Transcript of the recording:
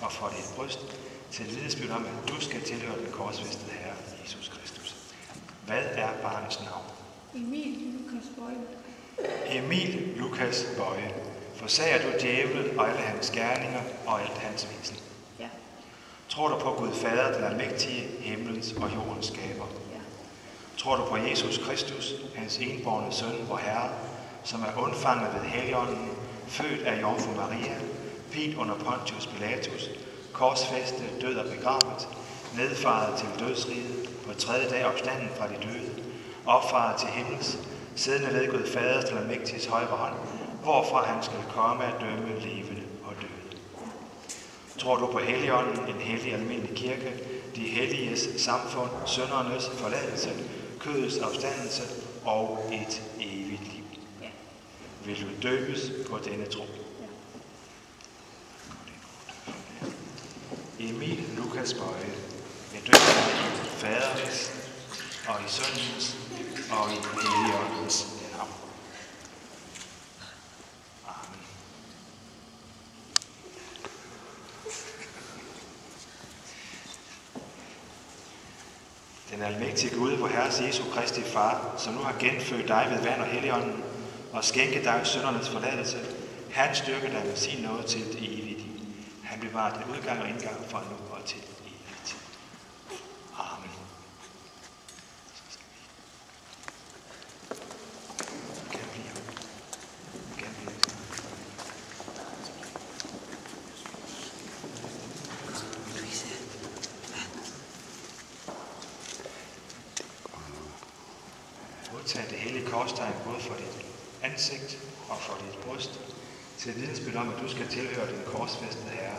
og for dit bryst, til vidnesbyrd om, at du skal tilhøre den korsfæstede Herre, Jesus Kristus. Hvad er barnets navn? Emil Lukas Bøje. Emil Lukas Bøje. Forsager du djævlen og alle hans gerninger og alt hans væsen? Ja. Tror du på Gud Fader, den almægtige, himlens og jordens skaber? Ja. Tror du på Jesus Kristus, hans enbårne søn, vor Herre, som er undfanget ved Helligånden, født af Jomfru Maria, pint under Pontius Pilatus, korsfæstet, død og begravet, nedfaret til dødsriget, på 3. dag opstanden fra de døde, opfaret til himmels, siddende ved Gud Faders til almægtiges højre hånd, hvorfra han skal komme at dømme levende og døde. Tror du på Helligånden, en hellig almindelig kirke, de helliges samfund, syndernes forladelse, kødets opstandelse og et evigt liv? Ja. Vil du døbes på denne tro? Ja. Emil Lukas Bøje, jeg døber i Faderens og i Søndens og i Helligåndens navn. Amen. Den almægtige Gud, vor Herres Jesu Kristi Far, som nu har genfødt dig ved vand og Helligånden, og skænket dig syndernes forladelse, han styrker dig med sin nåde til det evige liv. Han bevarer den udgang og indgang fra nu og til evig tid. Amen. Modtag det hellige korstegn både for dit ansigt og for dit bryst, til vidnesbyrd om, at du skal tilhøre den korsfæstede Herre,